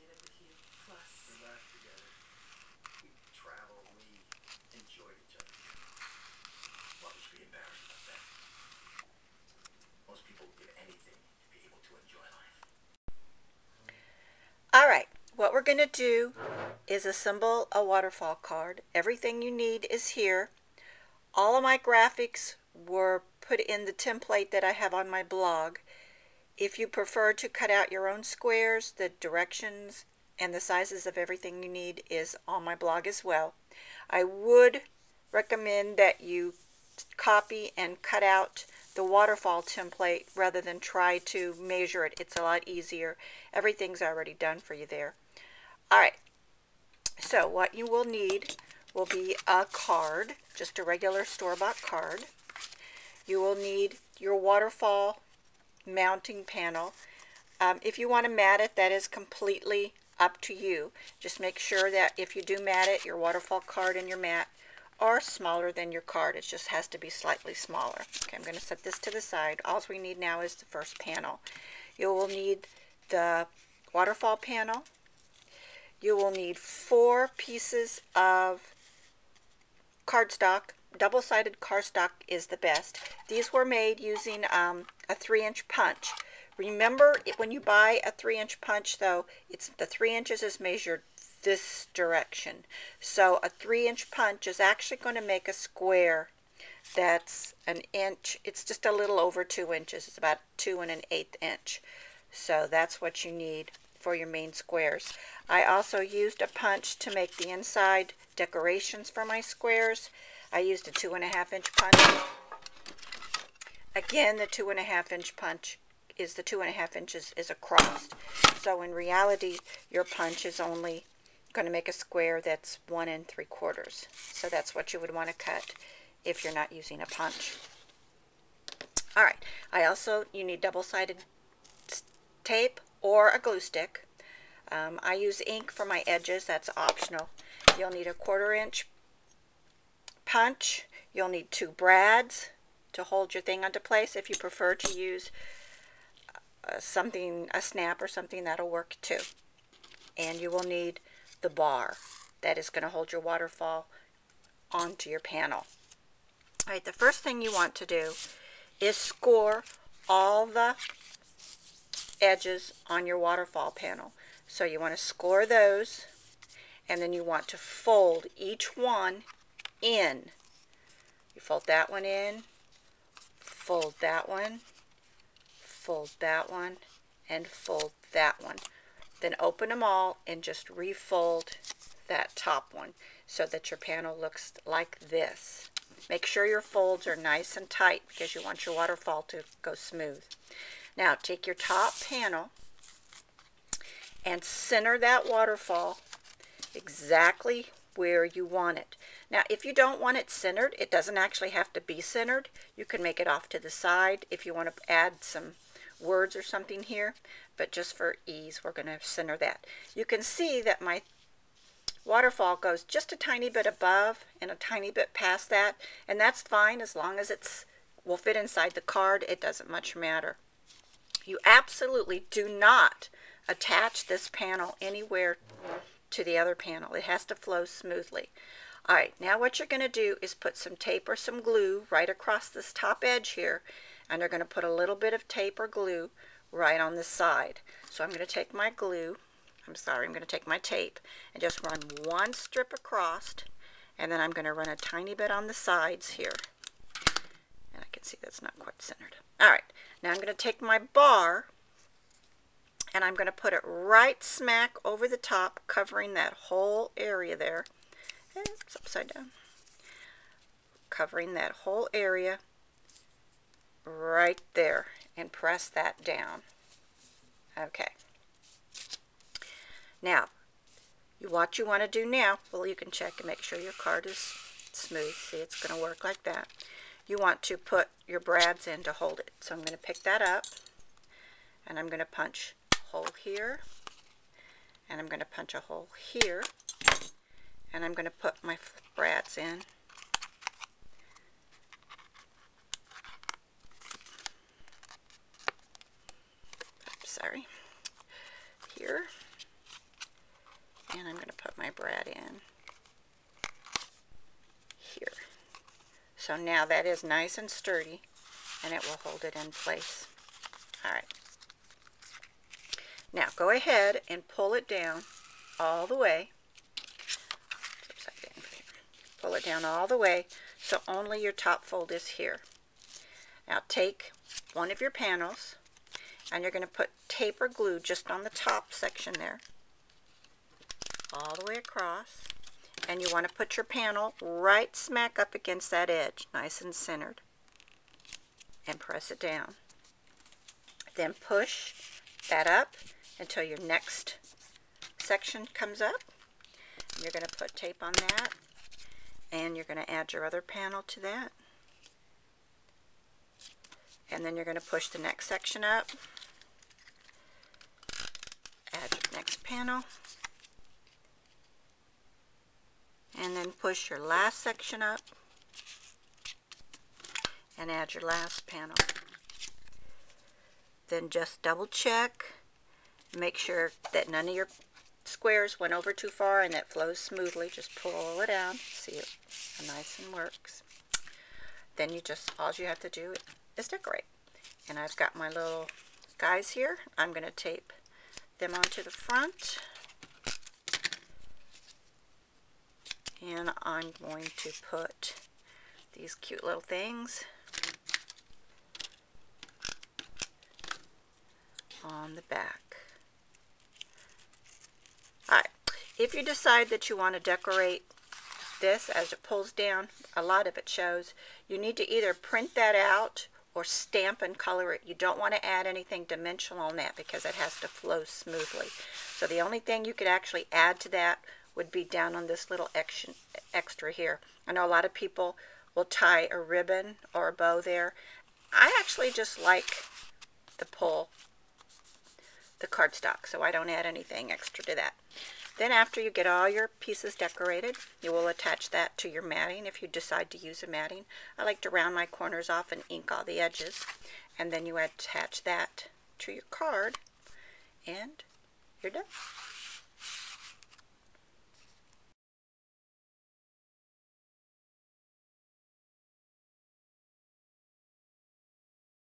did it with you. Plus, We laughed together. We traveled. We enjoyed each other. Why would you be embarrassed about that? Most people would give anything to be able to enjoy life. All right, what we're going to do is assemble a waterfall card. Everything you need is here. All of my graphics were put in the template that I have on my blog. If you prefer to cut out your own squares, the directions and the sizes of everything you need is on my blog as well. I would recommend that you copy and cut out the waterfall template rather than try to measure it. It's a lot easier. Everything's already done for you there. Alright, so what you will need will be a card, just a regular store-bought card. You will need your waterfall mounting panel. If you want to mat it, that is completely up to you. Just make sure that if you do mat it, your waterfall card and your mat are smaller than your card. It just has to be slightly smaller. Okay, I'm going to set this to the side. All we need now is the first panel. You will need the waterfall panel. You will need 4 pieces of cardstock. Double-sided cardstock is the best. These were made using a 3-inch punch. Remember, when you buy a 3-inch punch, though, it's the 3 inches is measured this direction. So a 3-inch punch is actually going to make a square that's an inch. It's just a little over 2 inches. It's about 2 1/8 inch. So that's what you need for your main squares. I also used a punch to make the inside decorations for my squares. I used a 2 1/2 inch punch. Again, the 2 1/2 inch punch is the 2 1/2 inches is across. So in reality, your punch is only going to make a square that's 1 3/4. So that's what you would want to cut if you're not using a punch. All right. You need double-sided tape or a glue stick. I use ink for my edges. That's optional. You'll need a 1/4 inch punch. You'll need 2 brads to hold your thing onto place. If you prefer to use a snap or something, that'll work too. And you will need the bar that is going to hold your waterfall onto your panel. All right, the first thing you want to do is score all the edges on your waterfall panel. So you want to score those, and then you want to fold each one in. You fold that one in, fold that one, fold that one, and fold that one. Then open them all and just refold that top one so that your panel looks like this. Make sure your folds are nice and tight because you want your waterfall to go smooth. Now take your top panel and center that waterfall exactly where you want it. Now if you don't want it centered, it doesn't actually have to be centered. You can make it off to the side if you want to add some words or something here, but just for ease we're going to center that. You can see that my waterfall goes just a tiny bit above and a tiny bit past that, and that's fine as long as it will fit inside the card. It doesn't much matter. You absolutely do not attach this panel anywhere to the other panel. It has to flow smoothly. Alright, now what you're going to do is put some tape or some glue right across this top edge here, and you're going to put a little bit of tape or glue right on the side. So I'm going to take my I'm going to take my tape and just run one strip across, and then I'm going to run a tiny bit on the sides here. And I can see that's not quite centered. Alright, now I'm going to take my bar and I'm going to put it right smack over the top, covering that whole area there. It's upside down. Covering that whole area right there, and press that down. Okay. Now, what you want to do now, well, you can check and make sure your card is smooth. See, it's going to work like that. You want to put your brads in to hold it. So I'm going to pick that up, and I'm going to punch a hole here, and I'm going to punch a hole here, and I'm going to put my brads in. Sorry. Here. And I'm going to put my brad in here. So now that is nice and sturdy, and it will hold it in place. All right. Now go ahead and pull it down all the way. Pull it down all the way so only your top fold is here. Now take one of your panels and you're going to put tape or glue just on the top section there, all the way across, and you want to put your panel right smack up against that edge, nice and centered, and press it down. Then push that up until your next section comes up. You're going to put tape on that, and you're going to add your other panel to that. And then you're going to push the next section up, add your next panel, and then push your last section up and add your last panel. Then just double check, make sure that none of your squares went over too far and that flows smoothly. Just pull it down, see it nice and works. Then all you have to do is decorate. And I've got my little guys here. I'm going to tape them onto the front. And I'm going to put these cute little things on the back. Alright, if you decide that you want to decorate this as it pulls down, a lot of it shows, you need to either print that out or stamp and color it. You don't want to add anything dimensional on that because it has to flow smoothly. So the only thing you could actually add to that would be down on this little extra here. I know a lot of people will tie a ribbon or a bow there. I actually just like the cardstock, so I don't add anything extra to that. Then after you get all your pieces decorated, you will attach that to your matting if you decide to use a matting. I like to round my corners off and ink all the edges, and then you attach that to your card, and you're done.